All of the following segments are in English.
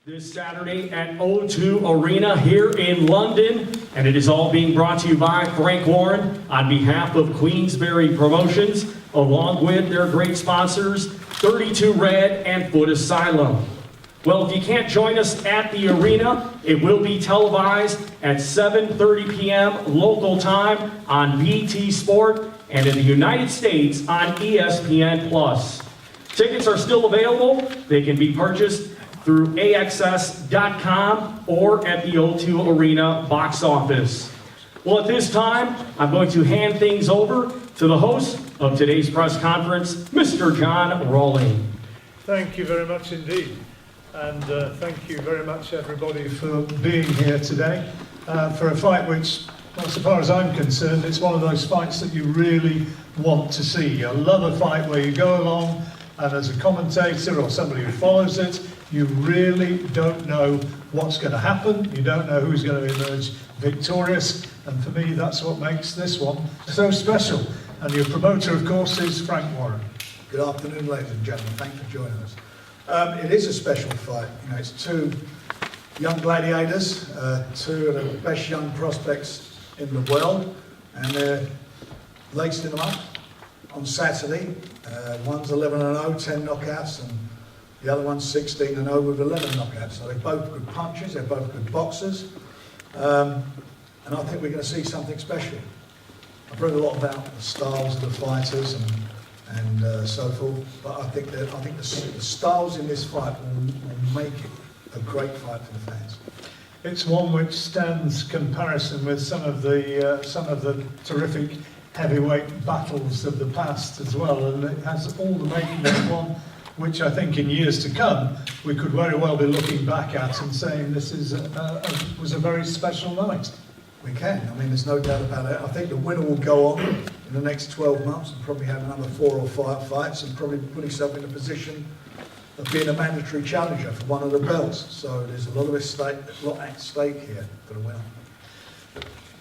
This Saturday at O2 Arena here in London, and it is all being brought to you by Frank Warren on behalf of Queensberry Promotions, along with their great sponsors, 32 Red and Foot Asylum. Well, if you can't join us at the arena, it will be televised at 7:30 p.m. local time on BT Sport and in the United States on ESPN+. Tickets are still available. They can be purchased through AXS.com or at the O2 Arena box office. Well, at this time, I'm going to hand things over to the host of today's press conference, Mr. John Rawling. Thank you very much indeed. And thank you very much, everybody, for being here today for a fight which, well, so far as I'm concerned, it's one of those fights that you really want to see. I love a fight where you go along and as a commentator or somebody who follows it, you really don't know what's going to happen. You don't know who's going to emerge victorious. And for me, that's what makes this one so special. And your promoter, of course, is Frank Warren. Good afternoon, ladies and gentlemen. Thanks for joining us. It is a special fight. You know, it's two young gladiators, two of the best young prospects in the world, and they're lacing them up on Saturday. One's 11-0, 10 knockouts, and the other one's 16-0 with 11 knockouts. So they're both good punchers, they're both good boxers, and I think we're going to see something special. I've read a lot about the styles of the fighters and so forth, but I think the styles in this fight will make it a great fight for the fans. It's one which stands comparison with some of the terrific heavyweight battles of the past as well, and it has all the making of one which I think in years to come we could very well be looking back at and saying this was a very special night. We can. I mean, there's no doubt about it. I think the winner will go on in the next 12 months and probably have another 4 or 5 fights and probably put himself in a position of being a mandatory challenger for one of the belts. So there's a lot at stake here for the winner.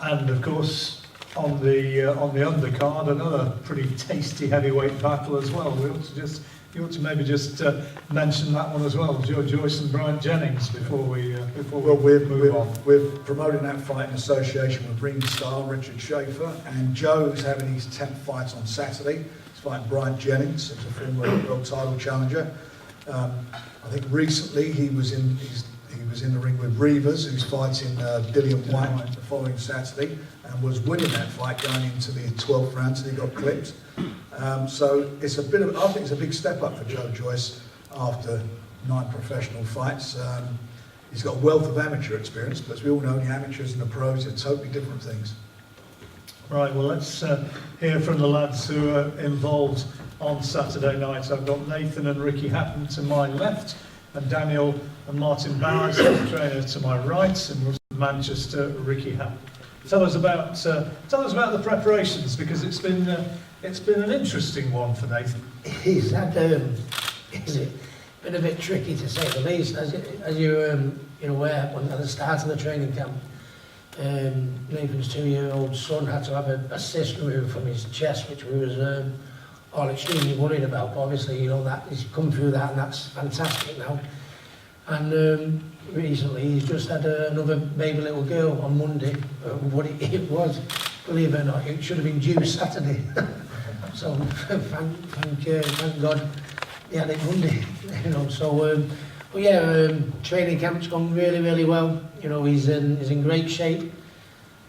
And of course, on the undercard, another pretty tasty heavyweight battle as well. You ought to maybe just mention that one as well, Joe Joyce and Brian Jennings, before we move on. We're promoting that fight in association with Ring Star, Richard Schaefer, and Joe's having his 10th fight on Saturday. He's fighting Brian Jennings, who's a former world title challenger. I think recently he was in the ring with Reavers, who's fighting Dillian White the following Saturday, and was winning that fight going into the 12th round until he got clipped. So it's I think it's a big step up for Joe Joyce after 9 professional fights. He's got a wealth of amateur experience, but as we all know, the amateurs and the pros are totally different things. Right, well, let's hear from the lads who are involved on Saturday night. I've got Nathan and Ricky Hatton to my left, and Daniel and Martin Bowers, the trainer, to my right, and from Manchester, Ricky Hatton. Tell us about the preparations, because it's been an interesting one for Nathan. He's had been a bit tricky to say the least. As you're aware, when at the start of the training camp, Nathan's 2-year-old son had to have a cyst removed from his chest, which we was all extremely worried about. But obviously, that he's come through that, and that's fantastic now. And recently, he's just had another baby little girl on Monday. What it was, believe it or not, it should have been due Saturday. So thank God he had it Monday. But yeah, training camp's gone really, really well. He's in great shape.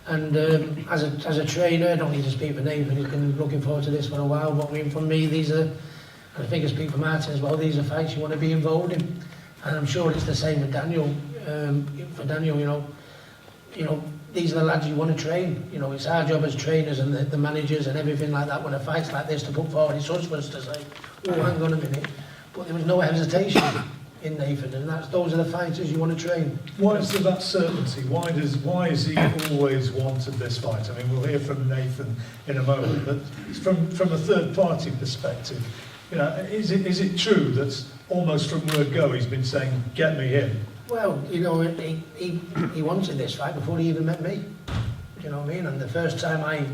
And as a trainer, I don't need to speak for Nathan, he's been looking forward to this for a while. But for me, these are, and I think I speak for Martin as well, these are fights you want to be involved in. And I'm sure it's the same with Daniel. For Daniel, these are the lads you want to train. It's our job as trainers and the managers and everything like that when a fight's like this to put forward. It's us first to say, oh, hang on a minute. But there was no hesitation in Nathan, and those are the fighters you want to train. Why is there that certainty? Why has he always wanted this fight? I mean, we'll hear from Nathan in a moment, but from a third-party perspective, is it true that almost from word go he's been saying, get me in? Well, he wanted this fight before he even met me. Do you know what I mean? And the first time I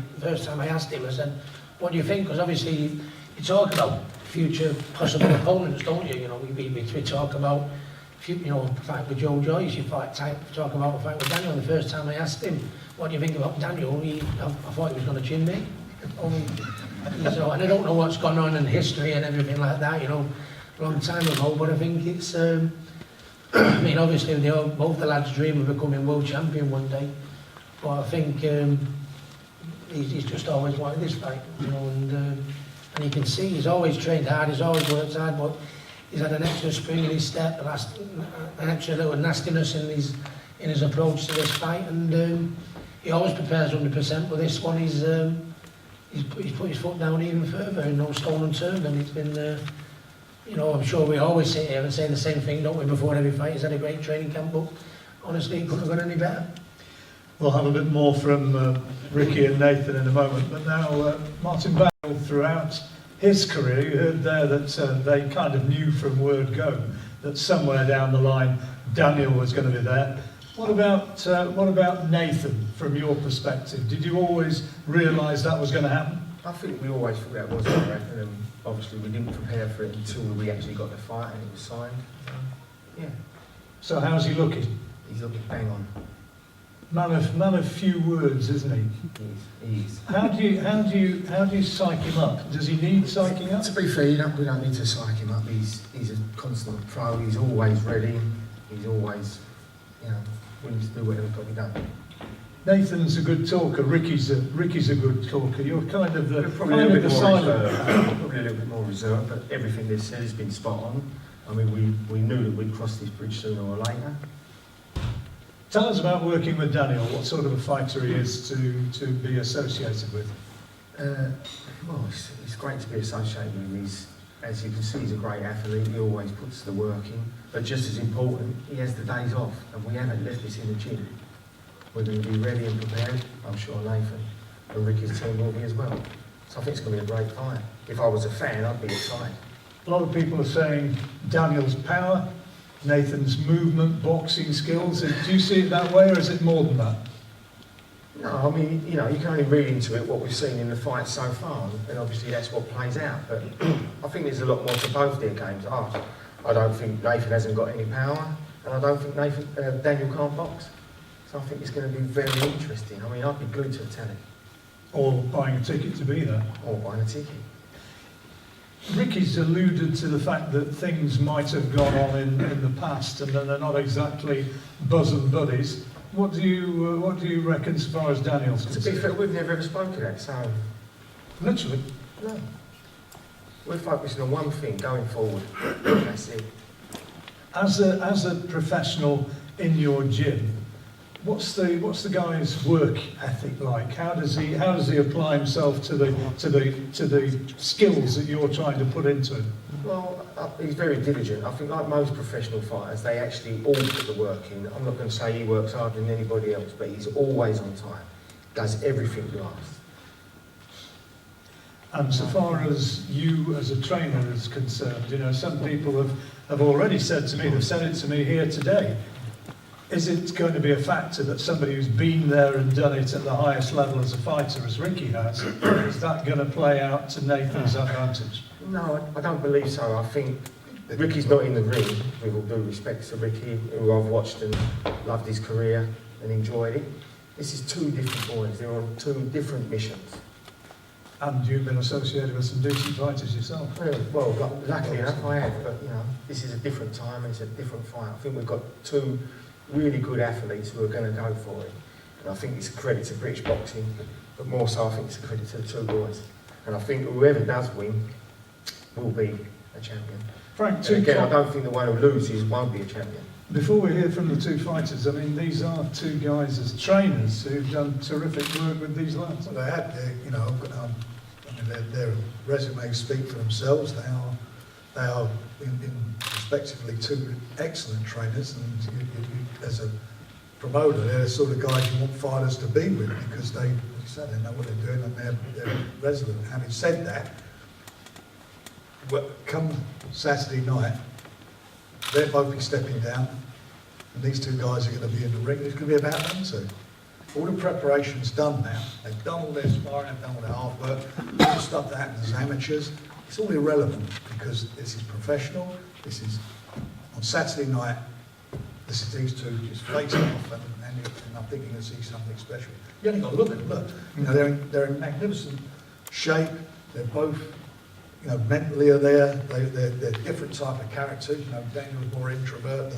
asked him, I said, what do you think? Because obviously you talk about future possible opponents, don't you? We talk about fight with Joe Joyce, you talk about a fight with Daniel. The first time I asked him, what do you think about Daniel? I thought he was going to chin me. So, and I don't know what's gone on in history and everything like that, a long time ago, but I think it's, I mean, obviously both the lads dream of becoming world champion one day, but I think he's just always wanted this fight, and you can see he's always trained hard, he's always worked hard, but he's had an extra spring in his step, an extra little nastiness in his approach to this fight, and he always prepares 100%, but this one he's put his foot down even further, no stone unturned, and it's been, I'm sure we always sit here and say the same thing, don't we, before every fight. He's had a great training camp, but honestly, he couldn't have gone any better. We'll have a bit more from Ricky and Nathan in a moment, but now Martin Barrell, throughout his career, you heard there that they kind of knew from word go that somewhere down the line Daniel was going to be there. What about Nathan, from your perspective? Did you always realise that was going to happen? I think we always thought that was going to happen, and obviously we didn't prepare for it until we actually got the fight and it was signed. Yeah. So how's he looking? He's looking bang on. Man of few words, isn't he? He is. How do you psych him up? Does he need psyching up? To be fair, we don't need to psych him up. He's a constant pro. He's always ready. He's always, willing to do whatever's got to be done. Nathan's a good talker. Ricky's a good talker. You're kind of the Probably a little bit more silent. reserved. Probably a little bit more reserved, but everything they've said has been spot on. I mean, we knew that we'd cross this bridge sooner or later. Tell us about working with Daniel. What sort of a fighter he is to be associated with? Well, it's great to be associated with him. As you can see, he's a great athlete. He always puts the work in. But just as important, he has the days off, and we haven't left this in the gym. We're going to be ready and prepared. I'm sure Nathan and Ricky's team will be as well. So I think it's going to be a great fight. If I was a fan, I'd be excited. A lot of people are saying Daniel's power, Nathan's movement, boxing skills. Do you see it that way, or is it more than that? No, I mean, you can only read into it what we've seen in the fight so far, and obviously that's what plays out. But I think there's a lot more to both their games. I don't think Nathan hasn't got any power, and I don't think Daniel can't box. So I think it's going to be very interesting. I mean, I'd be glued to the telly. Or buying a ticket to be there. Or buying a ticket. Ricky's alluded to the fact that things might have gone on in the past and that they're not exactly bosom buddies. What do you reckon as far as Daniel's concerned? To be fair, we've never ever spoken of that, so... Literally? No. We're focusing on one thing, going forward. That's it. As a professional in your gym, what's the guy's work ethic like? How does he apply himself to the skills that you're trying to put into him? Well, he's very diligent. I think like most professional fighters, they actually all put the work in. I'm not going to say he works harder than anybody else, but he's always on time. Does everything you ask. And so far as you as a trainer is concerned, some people have already said to me, they've said it to me here today, is it going to be a factor that somebody who's been there and done it at the highest level as a fighter, as Ricky has, is that going to play out to Nathan's advantage? No, I don't believe so. I think Ricky's not in the ring, with all due respect to Ricky, who I've watched and loved his career and enjoyed it. This is two different boys. They're on two different missions. And you've been associated with some decent fighters yourself. Well, luckily enough I have, but this is a different time, it's a different fight. I think we've got two really good athletes who are going to go for it. And I think it's a credit to British boxing, but more so I think it's a credit to the two boys. And I think whoever does win will be a champion. Frank, and again, I don't think the one who loses won't be a champion. Before we hear from the two fighters, I mean, these are two guys as trainers who've done terrific work with these lads. Well, they had, their resumes speak for themselves. They are respectively two excellent trainers, and you, as a promoter, they're the sort of guys you want fighters to be with because they know what they're doing and they're resolute. Having said that, come Saturday night, they'll both be stepping down, and these two guys are going to be in the ring. It's going to be about them two. All the preparation's done now. They've done all their sparring, they've done all their hard work. All the stuff that happens as amateurs, it's all irrelevant because this is professional. This is on Saturday night. this is these two just face off, and I'm thinking you'll see something special. You only got to look at them. Look, you know, they're in magnificent shape. They're both, you know, mentally are there. They're different type of characters. You know, Daniel's more introvert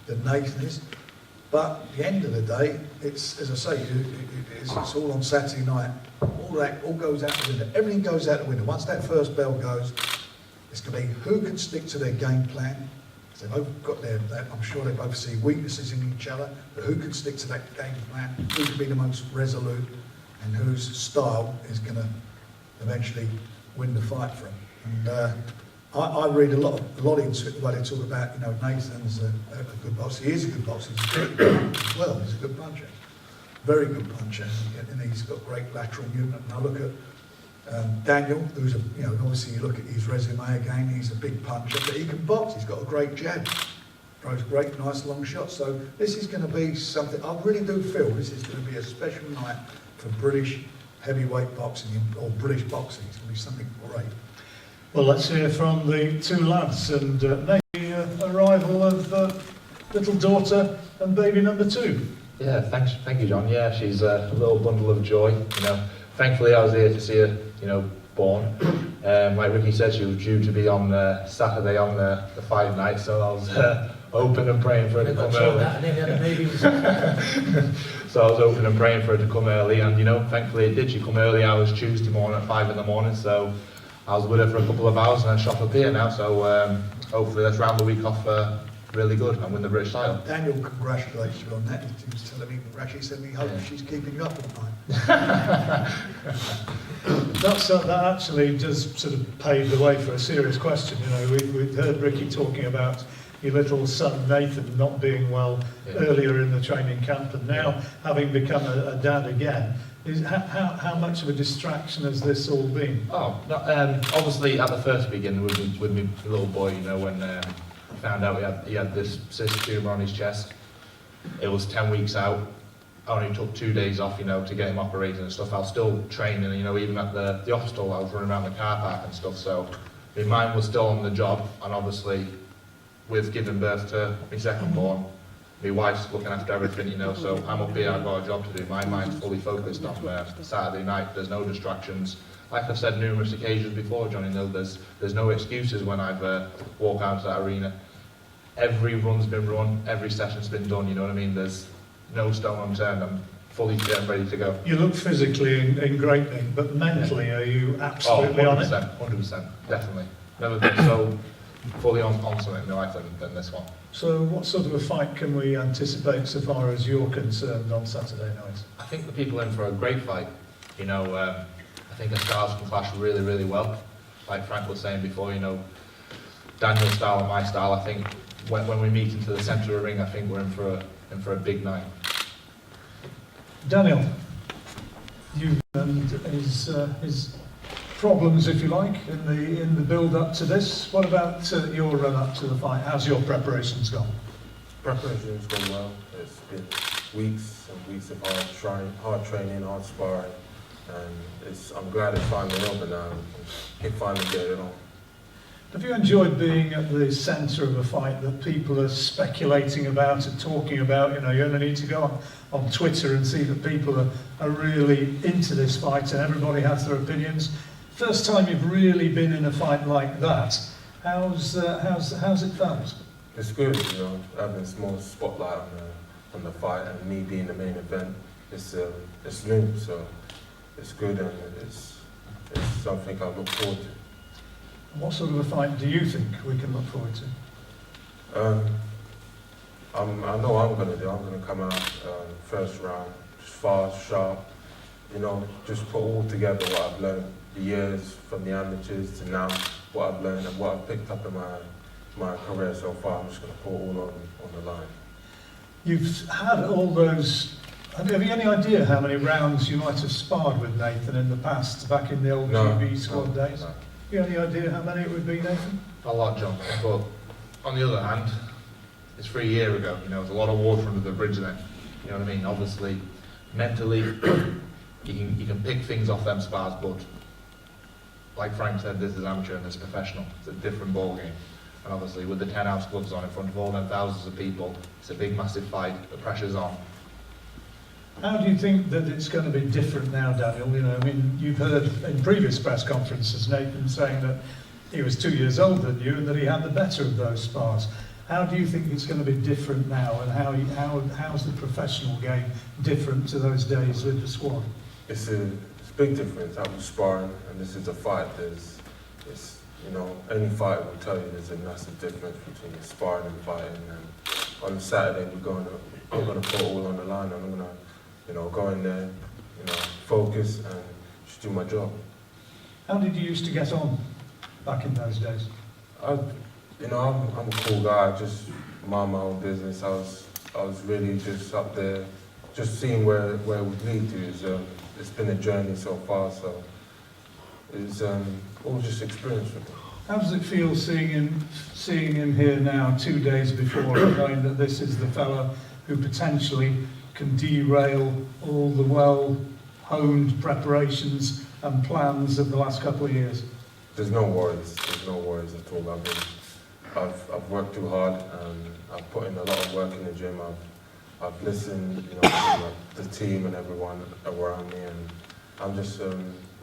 than Nathan is. But at the end of the day, it's, as I say, it's all on Saturday night. All goes out the window. Everything goes out the window. Once that first bell goes, it's going to be who can stick to their game plan. They both got I'm sure they both see weaknesses in each other, but who can stick to that game plan? Who can be the most resolute, and whose style is going to eventually win the fight for him? And I read a lot into it, where they talk about, you know, Nathan's a good boxer. He is a good boxer. He's a good puncher as well. He's a good puncher, very good puncher, and he's got great lateral movement. And I look at Daniel, who's you know, obviously you look at his resume again. He's a big puncher, but he can box. He's got a great jab, throws great, nice long shots. So this is going to be something. I really do feel this is going to be a special night for British heavyweight boxing or British boxing. It's going to be something great. Well, let's hear from the two lads, and maybe arrival of little daughter and baby number 2. Yeah, thank you, John. Yeah, she's a little bundle of joy. You know, thankfully I was here to see her, you know, born. Like Ricky said, she was due to be on Saturday on the fight night, so I was hoping and praying for her to come early. So I was hoping and praying for her to come early, and you know, thankfully it did. She come early. I was Tuesday morning at 5 in the morning, so I was with her for a couple of hours, and then shot up here now. So hopefully let's round the week off really good and win the British title. Daniel congratulates you on that. He was telling me, actually said he hopes she's keeping you up all night. That actually does sort of pave the way for a serious question. You know, we've heard Ricky talking about your little son Nathan not being well earlier in the training camp, and now having become a dad again. How much of a distraction has this all been? Oh, no, obviously at the first beginning with me little boy, you know, when found out he had this cyst tumour on his chest. It was 10 weeks out. I only took 2 days off, you know, to get him operated and stuff. I was still training, you know, even at the hospital I was running around the car park and stuff, so my mind was still on the job. And obviously with giving birth to my second born, my wife's looking after everything, you know, so I'm up here, I've got a job to do. My mind's fully focused on Saturday night. There's no distractions. Like I've said numerous occasions before, Johnny, you know, there's no excuses when I've walked out to that arena. Every run's been run, every session's been done, you know what I mean? There's no stone unturned. I'm fully ready to go. You look physically in great nick, but mentally are you absolutely on it? 100%, definitely. Never been so fully on something in my life than this one. So what sort of a fight can we anticipate so far as you're concerned on Saturday night? I think the people are in for a great fight. You know, I think the styles can clash really, really well. Like Frank was saying before, you know, Daniel's style and my style, I think when we meet into the centre of the ring, I think we're in for a big night. Daniel, you and his problems, if you like, in the build-up to this. What about your run-up to the fight? How's your preparations gone? Preparations go well. It's been weeks and weeks of hard training, hard sparring, and I'm glad it's finally over now. It finally get it on. Have you enjoyed being at the centre of a fight that people are speculating about and talking about? You know, you only need to go on Twitter and see that people are really into this fight and everybody has their opinions. First time you've really been in a fight like that. How's it felt? It's good, you know, having a small spotlight on the fight and me being the main event. It's new, so it's good, and it's something I look forward to. What sort of a fight do you think we can look forward to? I know I'm going to do. I'm going to come out first round, just fast, sharp, you know, just put all together what I've learned, the years from the amateurs to now, what I've learned and what I've picked up in my career so far. I'm just going to put all on the line. You've had all those. Have you any idea how many rounds you might have sparred with Nathan in the past, back in the old GB squad days? No. You have any idea how many it would be, Nathan? A lot, John. But on the other hand, it's 3 years ago. You know, there's a lot of water under the bridge then. You know what I mean? Obviously, mentally, you can pick things off them spars, but like Frank said, this is amateur and this is professional. It's a different ball game. And obviously with the 10 ounce gloves on in front of all them thousands of people, it's a big massive fight, the pressure's on. How do you think that it's going to be different now, Daniel? You know, I mean, you've heard in previous press conferences Nathan saying that he was 2 years older than you and that he had the better of those spars. How do you think it's going to be different now, and how's the professional game different to those days with the squad? It's a big difference. I was sparring, and this is a fight. You know, any fight will tell you there's a massive difference between sparring and fighting. And on Saturday, I'm going to put it all on the line. I'm going to, you know, go in there, you know, focus and just do my job. How did you used to get on back in those days? You know, I'm a cool guy. I just mind my own business. I was really just up there, just seeing where it would lead to. It's been a journey so far, so it's all just experience for me. How does it feel seeing him here now, 2 days before, knowing that this is the fellow who potentially can derail all the well-honed preparations and plans of the last couple of years? There's no worries. There's no worries at all. I've worked too hard. I've put in a lot of work in the gym. I've listened, you know, to the team and everyone around me, and I'm just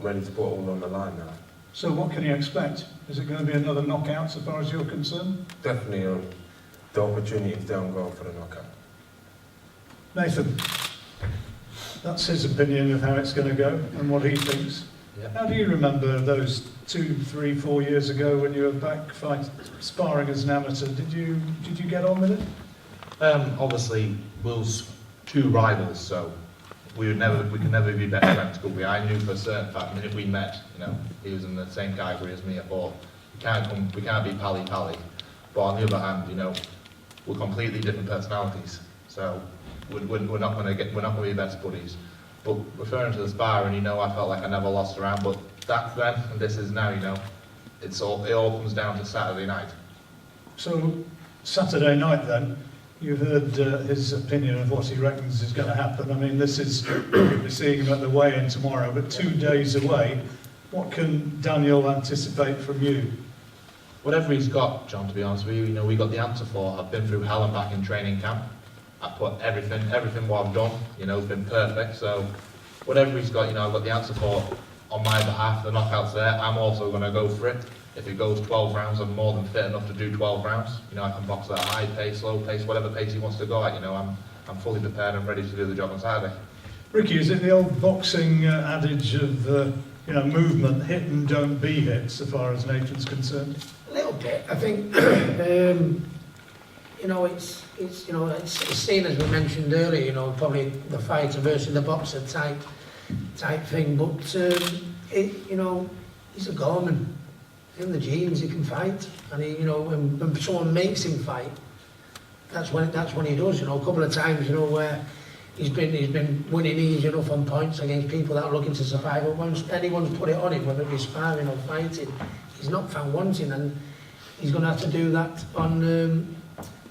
ready to put it all on the line now. So what can you expect? Is it going to be another knockout so far as you're concerned? Definitely, the opportunity is there. I'm going for the knockout. Nathan, that's his opinion of how it's going to go and what he thinks. Yeah. How do you remember those 2, 3, 4 years ago when you were back sparring as an amateur? Did you get on with it? Obviously, Will's two rivals, so we could never be better friends, could we? I knew for a certain fact, the minute we met, you know, he was in the same category as me. I thought, we can't be pally. But on the other hand, you know, we're completely different personalities, so we're not going to be best buddies. But referring to the sparring, you know, I felt like I never lost a round, but that's then and this is now, you know. It all comes down to Saturday night. So Saturday night then, you heard his opinion of what he reckons is going to happen. I mean, this is, you'll be seeing him at the weigh-in tomorrow, but 2 days away, what can Daniel anticipate from you? Whatever he's got, John, to be honest with you, you know, we got the answer for. I've been through hell and back in training camp. I put everything what I've done, you know, has been perfect. So whatever he's got, you know, I've got the answer for on my behalf. The knockout's there. I'm also going to go for it. If it goes 12 rounds, I'm more than fit enough to do 12 rounds. You know, I can box at a high pace, low pace, whatever pace he wants to go at. You know, I'm fully prepared and ready to do the job on Saturday. Ricky, is it the old boxing adage of, you know, movement, hit and don't be hit, so far as Nathan's concerned? A little bit. I think, you know, it's seen, as we mentioned earlier, you know, probably the fighter versus the boxer type thing. But you know, he's a Gorman. In the genes, he can fight, and he, you know, when someone makes him fight, that's when he does. You know, a couple of times, you know, where he's been winning easy enough on points against people that are looking to survive. But once anyone's put it on him, whether it be sparring or fighting, he's not found wanting, and he's going to have to do that on.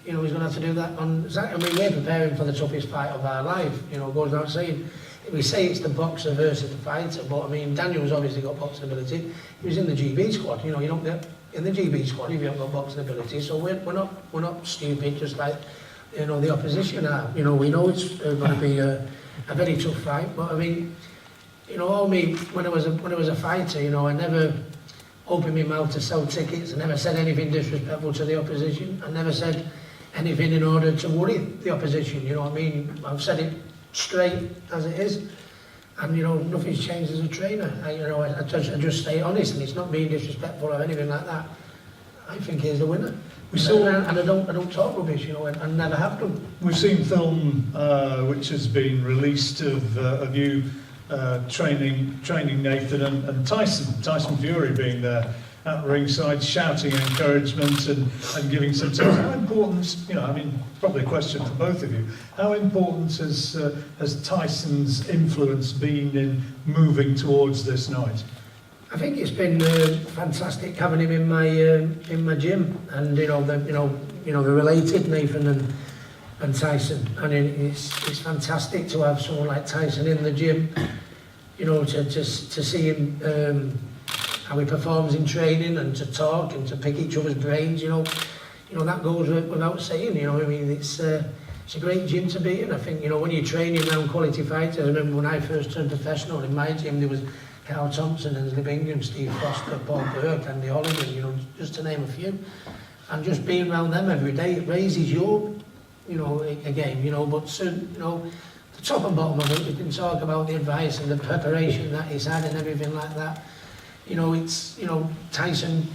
You know, he's going to have to do that on. I mean, we're preparing for the toughest fight of our life. You know, goes without saying. We say it's the boxer versus the fighter, but I mean, Daniel's obviously got boxing ability. He was in the GB squad. You know, you don't get in the GB squad if you haven't got boxing ability. So we're not stupid, just like, you know, the opposition are. You know, we know it's going to be a very tough fight. But I mean, you know, all me when I was a fighter, you know, I never opened my mouth to sell tickets. I never said anything disrespectful to the opposition. I never said anything in order to worry the opposition. You know what I mean? I've said it straight as it is, and you know, nothing's changed as a trainer. I just stay honest, and it's not being disrespectful or anything like that. I think he's the winner. And I don't talk rubbish, you know, and never have done. We've seen film which has been released of you training Nathan and Tyson Fury being there at ringside, shouting encouragement and giving some tips. How important, you know, I mean, probably a question for both of you, how important has Tyson's influence been in moving towards this night? I think it's been fantastic having him in my gym, and you know they're related, Nathan and Tyson, and it's fantastic to have someone like Tyson in the gym, you know, to see him how he performs in training and to talk and to pick each other's brains, you know, that goes without saying, you know. I mean, it's a great gym to be in. I think, you know, when you're training around quality fighters, I remember when I first turned professional in my gym, there was Carl Thompson, Ansley Bingham, Steve Foster, Paul Burke, Andy Holligan, you know, just to name a few. And just being around them every day, it raises your, you know, a game, you know. But soon, you know, the top and bottom of it, we can talk about the advice and the preparation that he's had and everything like that. You know, it's, you know, Tyson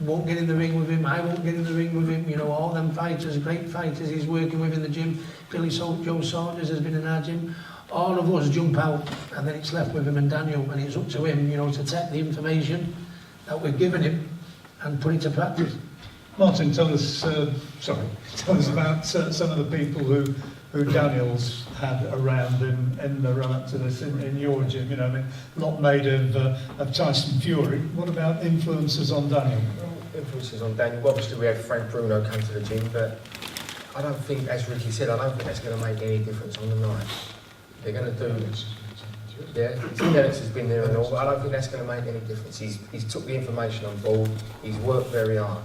won't get in the ring with him, I won't get in the ring with him, you know, all them fighters, great fighters he's working with in the gym. Joe Saunders has been in our gym. All of us jump out, and then it's left with him and Daniel, and it's up to him, you know, to take the information that we've given him and put it to practice. Martin, tell us about some of the people who Daniel's had around in the run-up to this in your gym. You know, I mean, a lot made of Tyson Fury. What about influences on Daniel? Influences on Daniel. Obviously, we had Frank Bruno come to the gym, but I don't think, as Ricky said, I don't think that's going to make any difference on the night. They're going to do it. Yeah, Dennis has been there and all, but I don't think that's going to make any difference. He's took the information on board. He's worked very hard.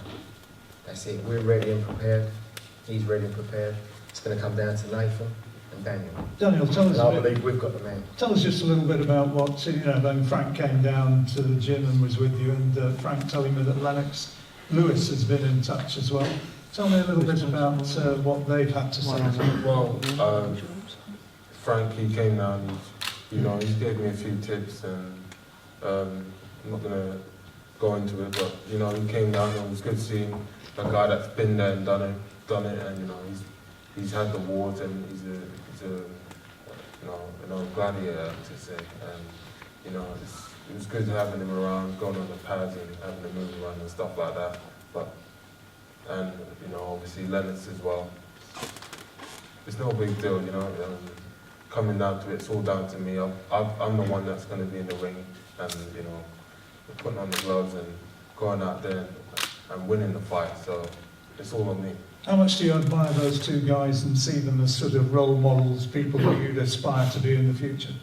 That's it. We're ready and prepared. He's ready and prepared. It's going to come down to Nathan and Daniel. Daniel, tell us. And I believe we've got the man. Tell us just a little bit about what, you know, when Frank came down to the gym and was with you, and Frank telling me that Lennox Lewis has been in touch as well. Tell me a little bit about what they've had to say. Well, Frank, he came down, he gave me a few tips, and I'm not going to go into it, but, you know, he came down and it was good seeing a guy that's been there and done it, and, you know, he's had the wars, and he's a gladiator, to say, and, you know, it was good having him around, going on the pads and having him move around and stuff like that, and, you know, obviously Lennox as well. It's no big deal, you know, coming down to it, it's all down to me. I'm the one that's going to be in the ring, and, you know, putting on the gloves and going out there and winning the fight, so it's all on me. How much do you admire those two guys and see them as sort of role models, people that you'd aspire to be in the future?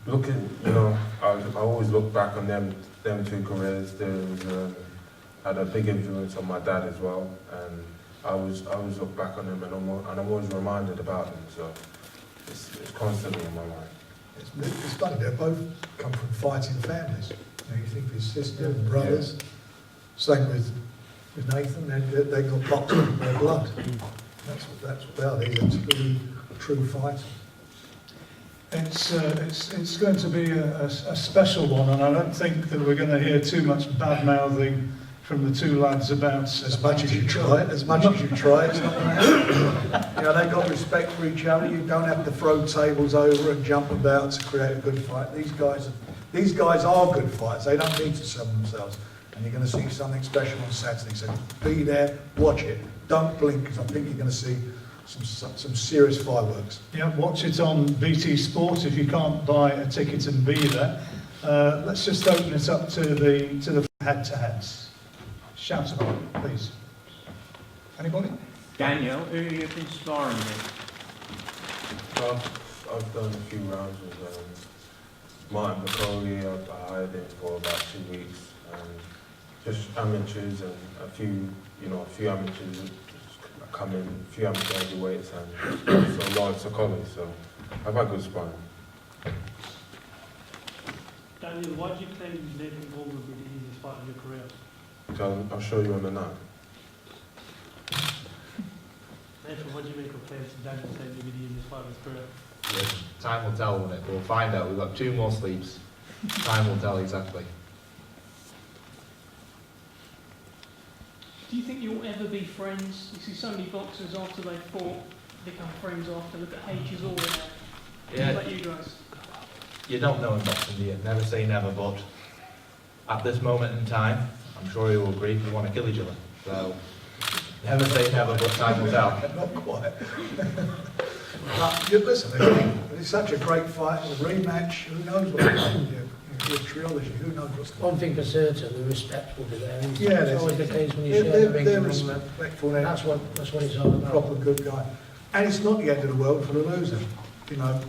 Looking, you know, I always look back on them two careers. Had a big influence on my dad as well, and I always look back on them, and I'm always reminded about them, so it's constantly in my mind. It's funny, they both come from fighting families. You know, you think of his sister and brothers. Yeah. Same with Nathan, they got boxing in their blood. That's what they are. They're true fighters. It's going to be a special one, and I don't think that we're going to hear too much bad-mouthing from the two lads about... As much as you try, it's not going to happen. You know, they've got respect for each other. You don't have to throw tables over and jump about to create a good fight. These guys are good fighters. They don't need to sell themselves. And you're going to see something special on Saturday. So be there, watch it. Don't blink, because I think you're going to see some serious fireworks. Yeah, watch it on BT Sport if you can't buy a ticket and be there. Let's just open it up to the head-to-heads. Shout about it, please. Anybody? Daniel, who have you been sparring with? I've done a few rounds with Martin McCauley. I hired him for about 2 weeks, and just amateurs and a few amateurs come in, a few amateur heavyweights, and also Lawrence Sokolli. So I've had good sparring. Daniel, why do you claim Nathan Gorman would be the easiest fight of your career? I'll show you on the night. Nathan, what do you make of players Daniel saying he'll be the easiest fight of his career? Yeah, time will tell, won't it? We'll find out. We've got 2 more sleeps. Time will tell exactly. Do you think you'll ever be friends? You see so many boxers after they fought become friends after. Look at H is all in there. Yeah. What about you guys? You don't know in boxing, do you? Never say never, but at this moment in time, I'm sure you will agree, we want to kill each other. So, never say never, but time will tell. Not quite. But listen, it's such a great fight, a rematch, who knows what's going to happen? A trilogy, who knows what's going to happen? One thing for certain, the respect will be there. Yeah, it's always the case when you share the ring. They're respectful. That's what it's all about. Proper good guy. And it's not the end of the world for the loser. You know,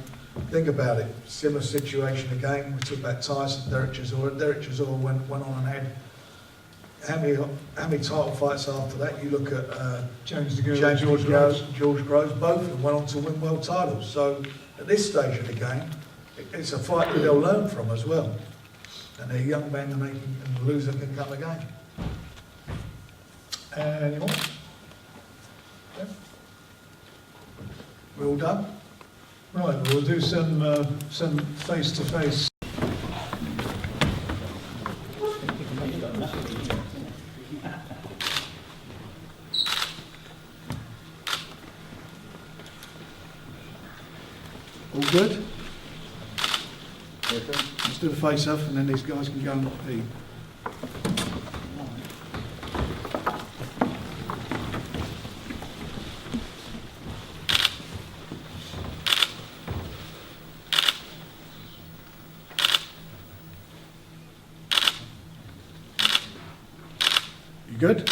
Think about it, similar situation again, we talk about Tyson, Derek Chisora. Derek Chisora went on and had how many title fights after that? You look at James de Gaulle, James George Groves, Rose. George Groves, both of them went on to win world titles. So at this stage of the game, it's a fight that they'll learn from as well. And they're young men and the loser can come again. Any more? We all done? Right, we'll do some face-to-face. All good? Let's do the face-off and then these guys can go and eat. You good?